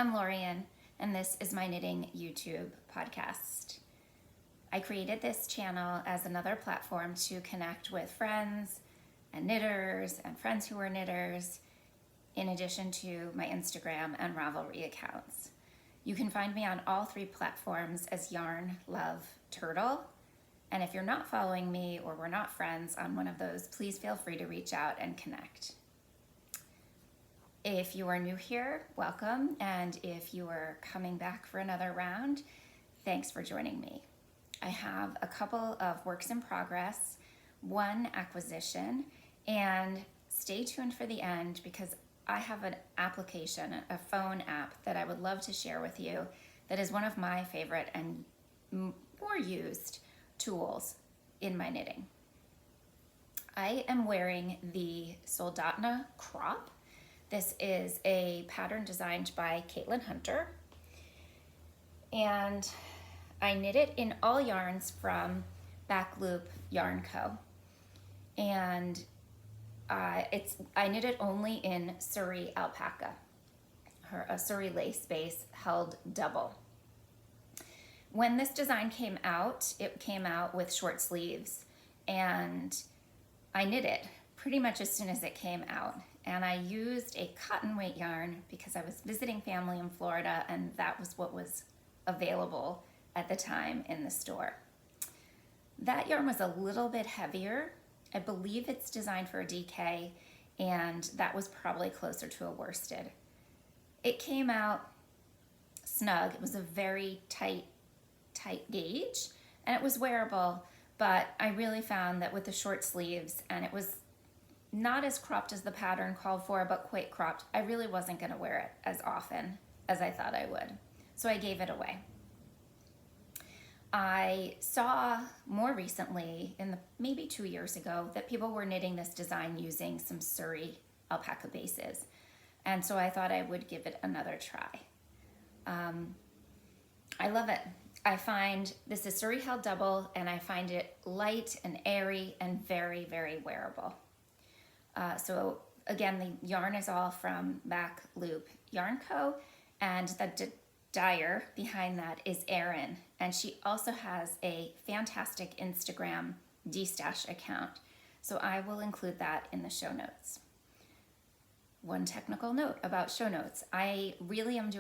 I'm Lorian, and this is my knitting YouTube podcast. I created this channel as another platform to connect with friends and knitters and friends who are knitters, in addition to my Instagram and Ravelry accounts. You can find me on all three platforms as Yarn Love Turtle. And if you're not following me or we're not friends on one of those, please feel free to reach out and connect. If you are new here, welcome. And if you are coming back for another round, thanks for joining me. I have a couple of works in progress, one acquisition, and stay tuned for the end because I have an application, a phone app that I would love to share with you that is one of my favorite and more used tools in my knitting. I am wearing the Soldotna crop. This is a pattern designed by Caitlin Hunter, and I knit it in all yarns from Backloop Yarn Co. And I knit it only in Surrey alpaca, a Surrey lace base held double. When this design came out, it came out with short sleeves, and I knit it pretty much as soon as it came out. And I used a cotton weight yarn because I was visiting family in Florida, and that was what was available at the time in the store. That yarn was a little bit heavier. I believe it's designed for a DK, and that was probably closer to a worsted. It came out snug. It was a very tight gauge, and it was wearable, but I really found that with the short sleeves, and it was not as cropped as the pattern called for, but quite cropped, I really wasn't going to wear it as often as I thought I would. So I gave it away. I saw more recently, maybe 2 years ago, that people were knitting this design using some Surrey alpaca bases. And so I thought I would give it another try. I love it. I find this is Surrey held double, and I find it light and airy and very, very wearable. So again, the yarn is all from Backloop Yarn Co. And the dyer behind that is Erin, and she also has a fantastic Instagram dstash account, so I will include that in the show notes. One technical note about show notes: I really am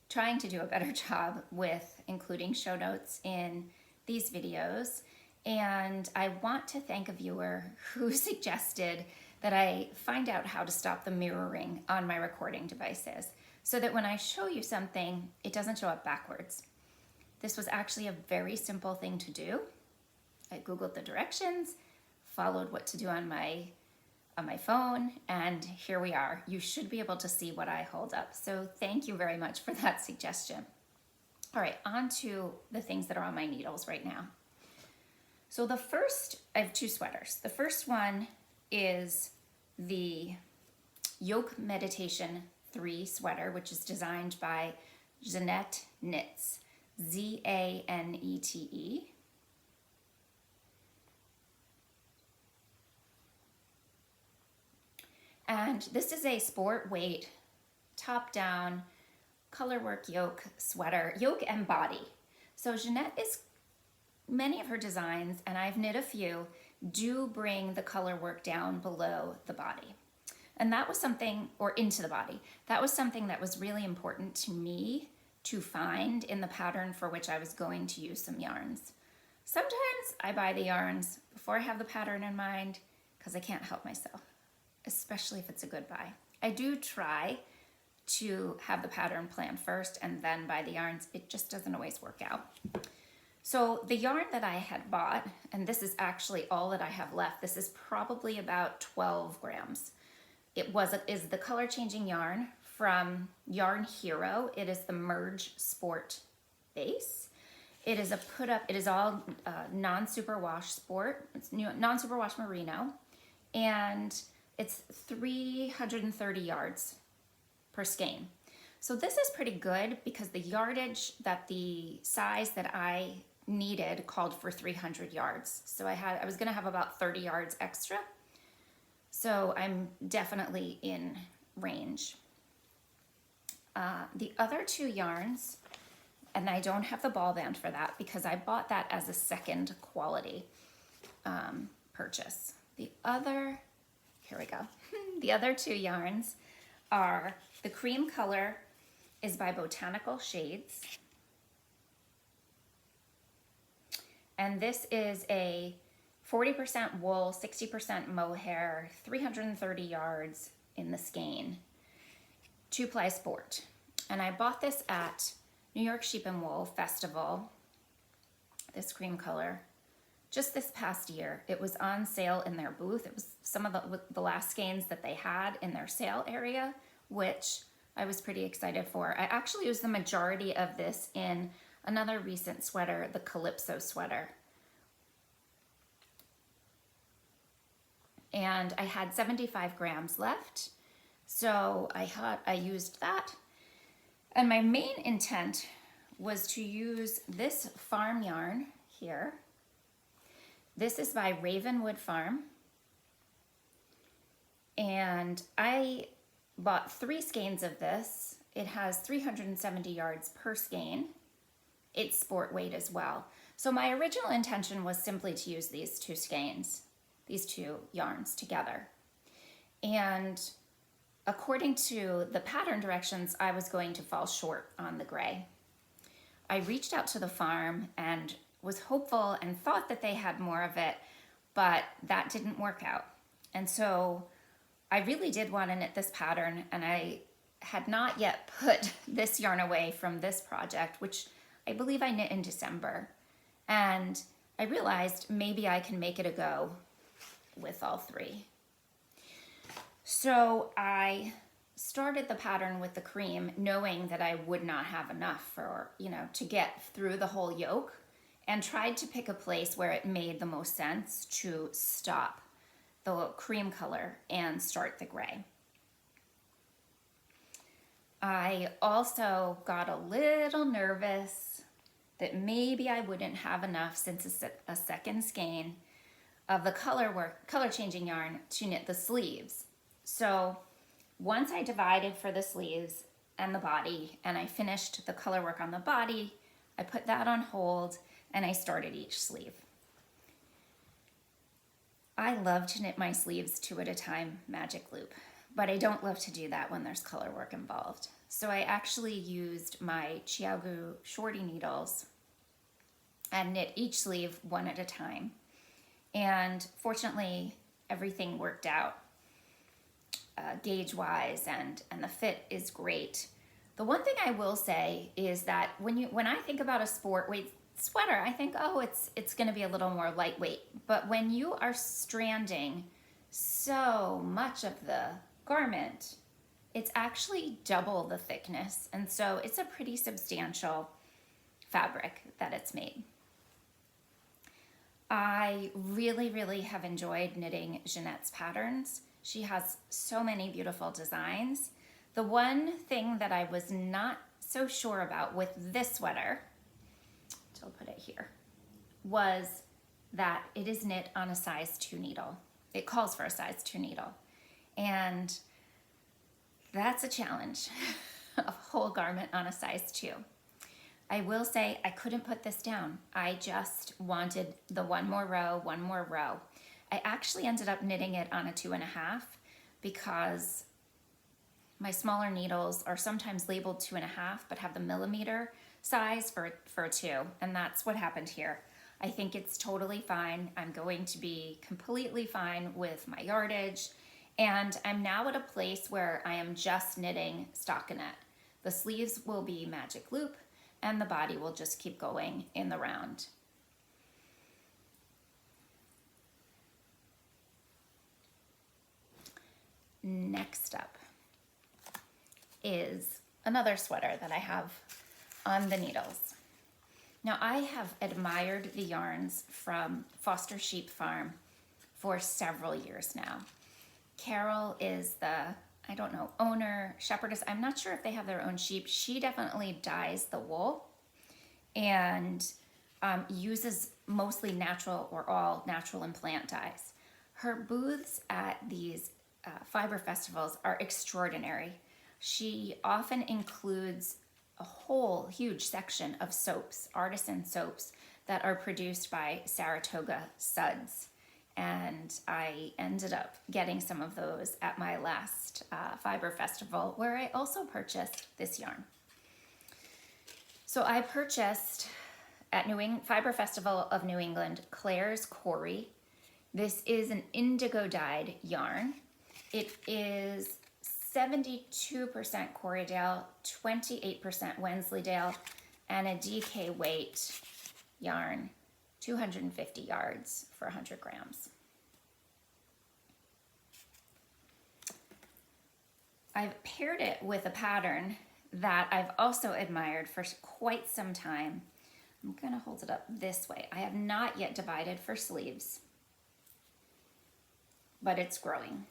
trying to do a better job with including show notes in these videos, and I want to thank a viewer who suggested that I find out how to stop the mirroring on my recording devices, so that when I show you something, it doesn't show up backwards. This was actually a very simple thing to do. I Googled the directions, followed what to do on my phone, and here we are. You should be able to see what I hold up. So thank you very much for that suggestion. All right, on to the things that are on my needles right now. So I have two sweaters. The first one is the Yoke Meditation 3 sweater, which is designed by Zanete Knits, Zanete. And this is a sport weight, top down, colorwork yoke sweater, yoke and body. So Zanete many of her designs, and I've knit a few, do bring the color work down below the body. And that was something, or into the body, that was something that was really important to me to find in the pattern for which I was going to use some yarns. Sometimes I buy the yarns before I have the pattern in mind because I can't help myself, especially if it's a good buy. I do try to have the pattern planned first and then buy the yarns. It just doesn't always work out. So the yarn that I had bought, and this is actually all that I have left, this is probably about 12 grams. Is the color changing yarn from Yarn Hero. It is the Merge Sport base. It is all non-superwash sport. It's non-superwash merino, and it's 330 yards per skein. So this is pretty good because the size that I needed called for 300 yards. So I was gonna have about 30 yards extra. So I'm definitely in range. The other two yarns, and I don't have the ball band for that because I bought that as a second quality purchase. Here we go. The other two yarns are, the cream color is by Botanical Shades. And this is a 40% wool, 60% mohair, 330 yards in the skein, 2-ply sport. And I bought this at New York Sheep and Wool Festival, this cream color, just this past year. It was on sale in their booth. It was some of the last skeins that they had in their sale area, which I was pretty excited for. I actually used the majority of this in another recent sweater, the Calypso sweater. And I had 75 grams left, so I used that. And my main intent was to use this farm yarn here. This is by Ravenwood Farm. And I bought 3 skeins of this. It has 370 yards per skein. It's sport weight as well. So my original intention was simply to use these 2 skeins, these 2 yarns together. And according to the pattern directions, I was going to fall short on the gray. I reached out to the farm and was hopeful and thought that they had more of it, but that didn't work out. And so I really did want to knit this pattern, and I had not yet put this yarn away from this project, which I believe I knit in December. And I realized maybe I can make it a go with all 3. So I started the pattern with the cream, knowing that I would not have enough for, to get through the whole yoke, and tried to pick a place where it made the most sense to stop the cream color and start the gray. I also got a little nervous that maybe I wouldn't have enough, since it's a second skein of the color changing yarn, to knit the sleeves. So once I divided for the sleeves and the body, and I finished the color work on the body, I put that on hold and I started each sleeve. I love to knit my sleeves 2 at a time, magic loop, but I don't love to do that when there's color work involved. So I actually used my Chiaogu shorty needles and knit each sleeve 1 at a time. And fortunately, everything worked out gauge-wise, and the fit is great. The one thing I will say is that when I think about a sport weight sweater, I think, oh, it's going to be a little more lightweight. But when you are stranding so much of the garment, it's actually double the thickness. And so it's a pretty substantial fabric that it's made. I really, really have enjoyed knitting Zanette's patterns. She has so many beautiful designs. The one thing that I was not so sure about with this sweater, I'll put it here, was that it is knit on a size 2 needle. It calls for a size 2 needle. And that's a challenge, a whole garment on a size 2. I will say I couldn't put this down. I just wanted the one more row. I actually ended up knitting it on a 2.5 because my smaller needles are sometimes labeled 2.5 but have the millimeter size for 2, and that's what happened here. I think it's totally fine. I'm going to be completely fine with my yardage, and I'm now at a place where I am just knitting stockinette. The sleeves will be magic loop, and the body will just keep going in the round. Next up is another sweater that I have on the needles. Now, I have admired the yarns from Foster Sheep Farm for several years now. Carol is the, owner, shepherdess. I'm not sure if they have their own sheep. She definitely dyes the wool and uses mostly natural or all natural and plant dyes. Her booths at these fiber festivals are extraordinary. she often includes a whole huge section of soaps, artisan soaps, that are produced by Saratoga suds. And I ended up getting some of those at my last fiber festival, where I also purchased this yarn. So I purchased at Fiber Festival of New England, Claire's Corrie. This is an indigo dyed yarn. It is 72% Corriedale, 28% Wensleydale, and a DK weight yarn, 250 yards for 100 grams. I've paired it with a pattern that I've also admired for quite some time. I'm gonna hold it up this way. I have not yet divided for sleeves, but it's growing.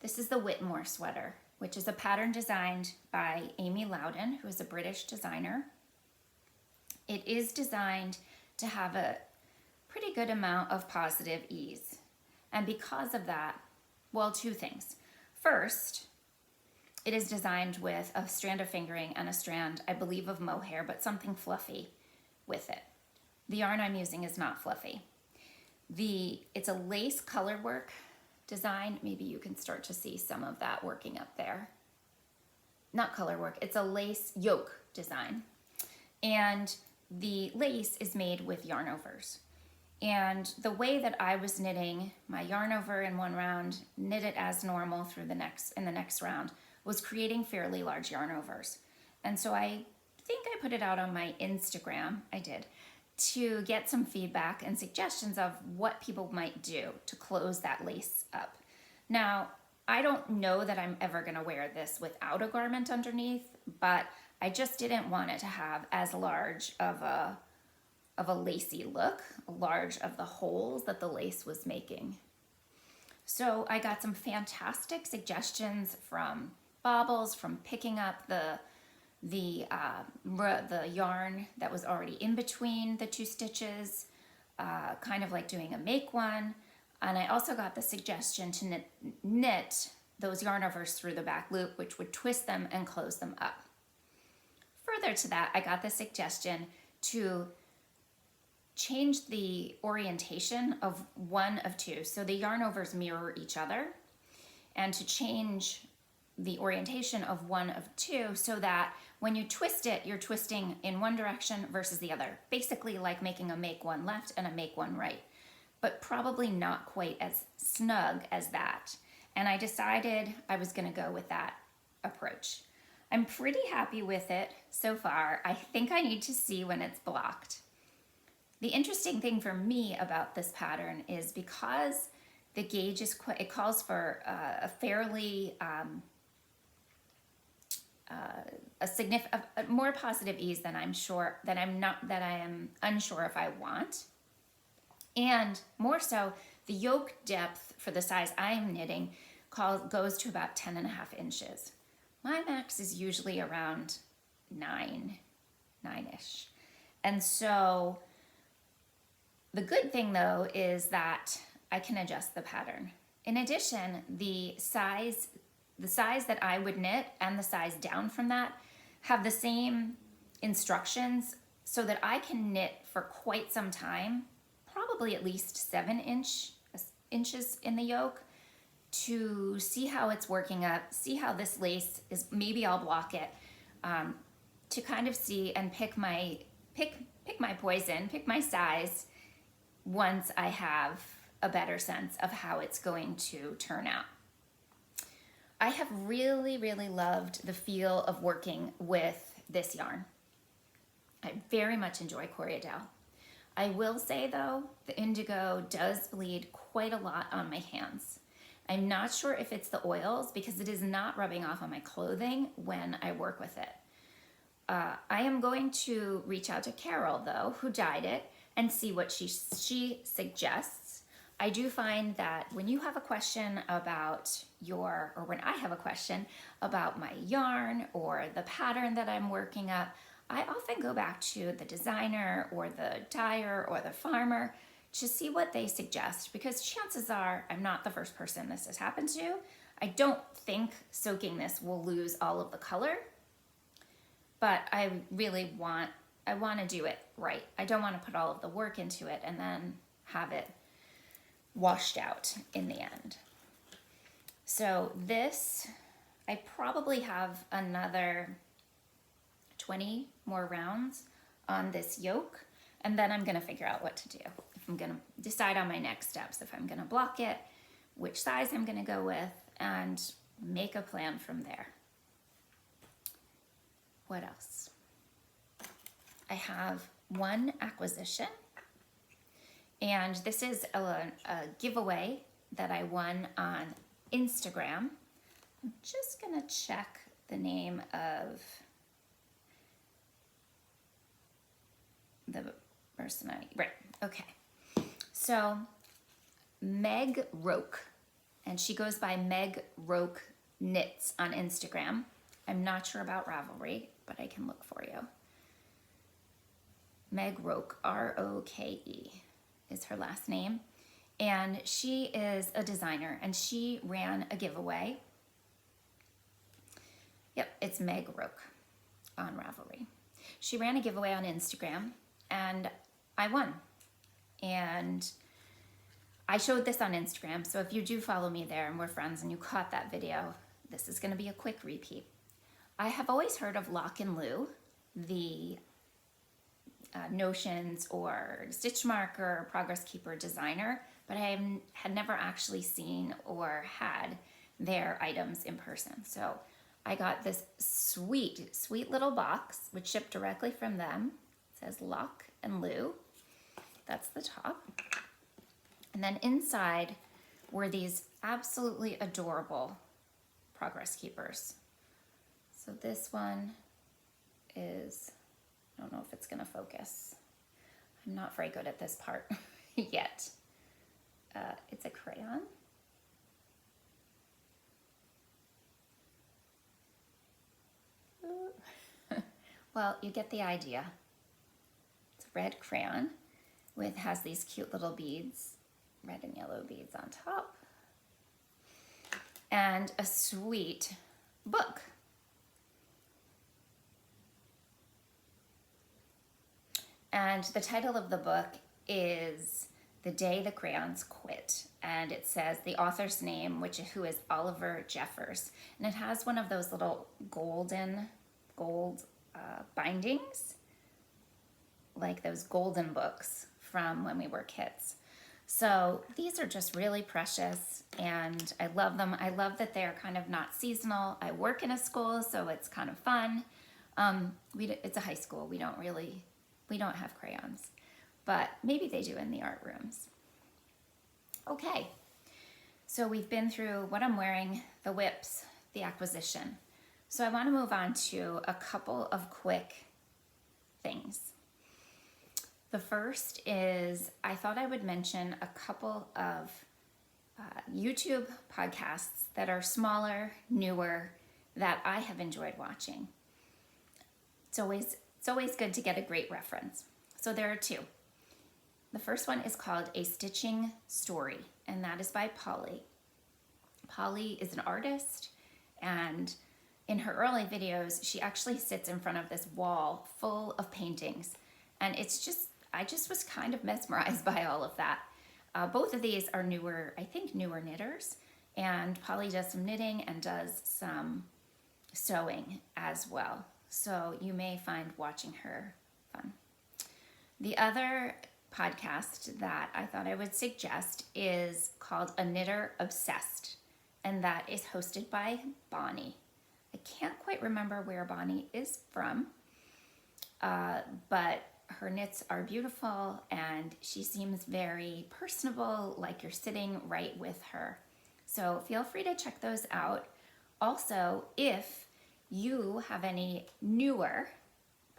This is the Whitmor sweater, which is a pattern designed by Ami Lowden, who is a British designer. It is designed to have a pretty good amount of positive ease. And because of that, well, two things. First, it is designed with a strand of fingering and a strand, I believe, of mohair, but something fluffy with it. The yarn I'm using is not fluffy. It's a lace color work design. Maybe you can start to see some of that working up there. Not color work, it's a lace yoke design. And the lace is made with yarn overs. And the way that I was knitting my yarn over in one round, knit it as normal through the next round, was creating fairly large yarn overs. And so I think I put it out on my Instagram, I did, to get some feedback and suggestions of what people might do to close that lace up. Now, I don't know that I'm ever gonna wear this without a garment underneath, but I just didn't want it to have as large of a lacy look, large of the holes that the lace was making. So I got some fantastic suggestions from Baubles, from picking up the yarn that was already in between the two stitches, kind of like doing a make one. And I also got the suggestion to knit those yarn overs through the back loop, which would twist them and close them up. Further to that, I got the suggestion to change the orientation of one of two. So the yarn overs mirror each other, and to change the orientation of one of two so that when you twist it, you're twisting in one direction versus the other. Basically like making a make one left and a make one right, but probably not quite as snug as that. And I decided I was gonna go with that approach. I'm pretty happy with it so far. I think I need to see when it's blocked. The interesting thing for me about this pattern is because the gauge is it calls for a fairly a more positive ease than I am unsure if I want. And more so, the yoke depth for the size I am knitting goes to about 10.5 inches. My max is usually around 9-ish. And so the good thing though is that I can adjust the pattern. In addition, the size that I would knit and the size down from that have the same instructions so that I can knit for quite some time, probably at least 7 inches in the yoke, to see how it's working up, see how this lace is, maybe I'll block it, to kind of see and pick my poison, pick my size once I have a better sense of how it's going to turn out. I have really, really loved the feel of working with this yarn. I very much enjoy Corriedale. I will say though, the indigo does bleed quite a lot on my hands. I'm not sure if it's the oils because it is not rubbing off on my clothing when I work with it. I am going to reach out to Carol though, who dyed it, and see what she suggests. I do find that when you have a question about or when I have a question about my yarn or the pattern that I'm working up, I often go back to the designer or the dyer or the farmer to see what they suggest, because chances are I'm not the first person this has happened to. I don't think soaking this will lose all of the color, but I really want to do it right. I don't want to put all of the work into it and then have it washed out in the end. So this, I probably have another 20 more rounds on this yoke, and then I'm gonna figure out what to do. If I'm gonna decide on my next steps, if I'm gonna block it, which size I'm gonna go with, and make a plan from there. What else? I have one acquisition, and this is a giveaway that I won on Instagram. I'm just gonna check the name of the person right, okay. So Meg Roke, and she goes by Meg Roke Knits on Instagram. I'm not sure about Ravelry, but I can look for you. Meg Roke, R-O-K-E is her last name. And she is a designer, and she ran a giveaway. Yep, it's Meg Roke on Ravelry. She ran a giveaway on Instagram, and I won. And I showed this on Instagram, so if you do follow me there and we're friends and you caught that video, this is gonna be a quick repeat. I have always heard of Lock and Lou, the Notions or Stitch Marker, Progress Keeper designer, but I had never actually seen or had their items in person. So I got this sweet, sweet little box, which shipped directly from them. It says Lock and Lou. That's the top. And then inside were these absolutely adorable Progress Keepers. So this one is, I don't know if it's gonna focus. I'm not very good at this part yet. It's a crayon. Well, you get the idea. It's a red crayon has these cute little beads, red and yellow beads on top, and a sweet book. And the title of the book is The Day the Crayons Quit. And it says the author's name, who is Oliver Jeffers. And it has one of those little gold bindings, like those golden books from when we were kids. So these are just really precious, and I love them. I love that they're kind of not seasonal. I work in a school, so it's kind of fun. It's a high school. We don't have crayons, but maybe they do in the art rooms. Okay, so we've been through what I'm wearing, the whips, the acquisition. So I want to move on to a couple of quick things. The first is I thought I would mention a couple of YouTube podcasts that are smaller, newer, that I have enjoyed watching. It's always good to get a great reference. So there are two. The first one is called A Stitching Story, and that is by Polly. Polly is an artist, and in her early videos, she actually sits in front of this wall full of paintings, and I just was kind of mesmerized by all of that. Both of these are newer knitters, and Polly does some knitting and does some sewing as well. So you may find watching her fun. The other podcast that I thought I would suggest is called A Knitter Obsessed, and that is hosted by Bonnie. I can't quite remember where Bonnie is from, but her knits are beautiful, and she seems very personable, like you're sitting right with her. So feel free to check those out. Also, if you have any newer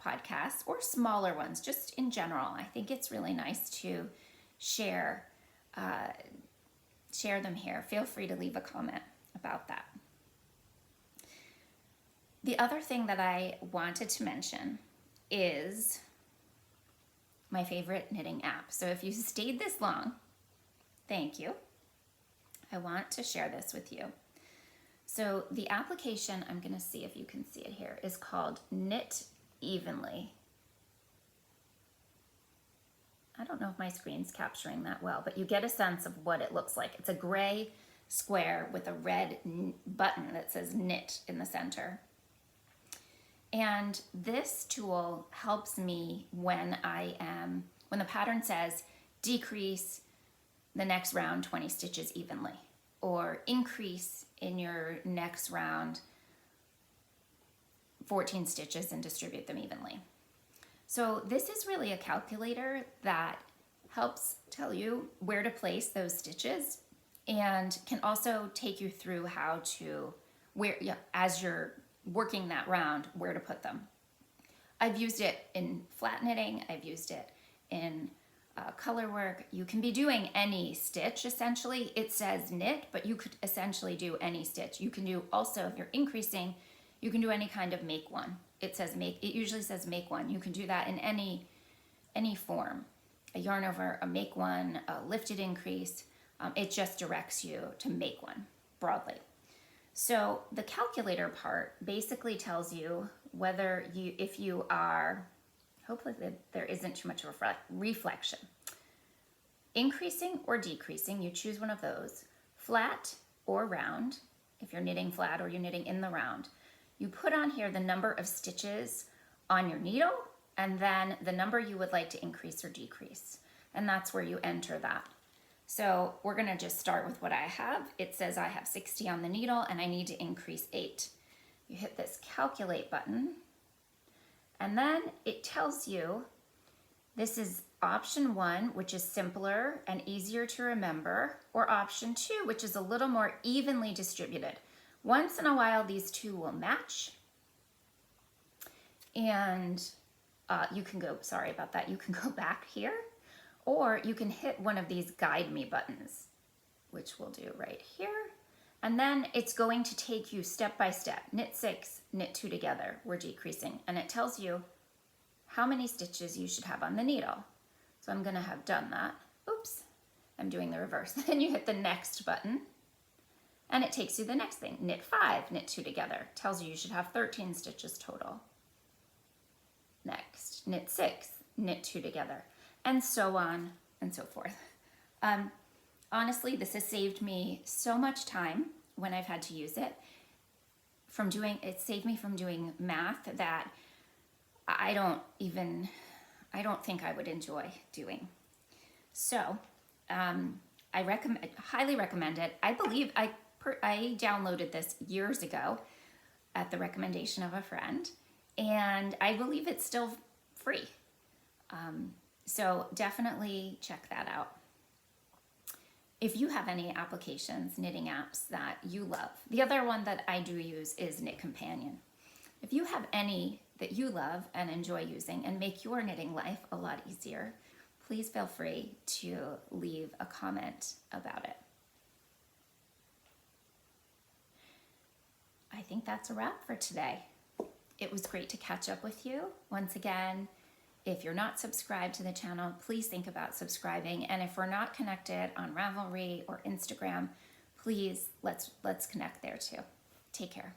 podcasts or smaller ones, just in general, I think it's really nice to share them here. Feel free to leave a comment about that. The other thing that I wanted to mention is my favorite knitting app. So if you stayed this long, thank you. I want to share this with you. So the application, I'm going to see if you can see it here, is called Knit Evenly. I don't know if my screen's capturing that well, but you get a sense of what it looks like. It's a gray square with a red button that says knit in the center. And this tool helps me when the pattern says decrease the next round 20 stitches evenly, or increase in your next round 14 stitches and distribute them evenly. So this is really a calculator that helps tell you where to place those stitches and can also take you through how to, as you're working that round, where to put them. I've used it in flat knitting, I've used it in color work. You can be doing any stitch essentially. It says knit, but you could essentially do any stitch. You can do also, if you're increasing, you can do any kind of make one. It usually says make one. You can do that in any form. A yarn over, a make one, a lifted increase. It just directs you to make one broadly. So the calculator part basically tells you whether if you are, hopefully there isn't too much of a reflection. Increasing or decreasing, you choose one of those. Flat or round, if you're knitting flat or you're knitting in the round. You put on here the number of stitches on your needle and then the number you would like to increase or decrease. And that's where you enter that. So we're gonna just start with what I have. It says I have 60 on the needle and I need to increase 8. You hit this calculate button and then it tells you this is option 1, which is simpler and easier to remember, or option 2, which is a little more evenly distributed. Once in a while, these two will match. And you can go, sorry about that, you can go back here, or you can hit one of these guide me buttons, which we'll do right here. And then it's going to take you step by step. Knit 6, knit 2 together, we're decreasing. And it tells you how many stitches you should have on the needle. So I'm gonna have done that. Oops, I'm doing the reverse. Then you hit the next button and it takes you the next thing. Knit 5, knit 2 together. Tells you should have 13 stitches total. Next, knit 6, knit 2 together, and so on and so forth. Honestly, this has saved me so much time when I've had to use it. It saved me from doing math that I don't think I would enjoy doing. So I highly recommend it. I believe I downloaded this years ago at the recommendation of a friend, and I believe it's still free. So definitely check that out. If you have any applications, knitting apps that you love, the other one that I do use is Knit Companion. If you have any that you love and enjoy using and make your knitting life a lot easier, please feel free to leave a comment about it. I think that's a wrap for today. It was great to catch up with you. Once again, if you're not subscribed to the channel, please think about subscribing. And if we're not connected on Ravelry or Instagram, please let's connect there too. Take care.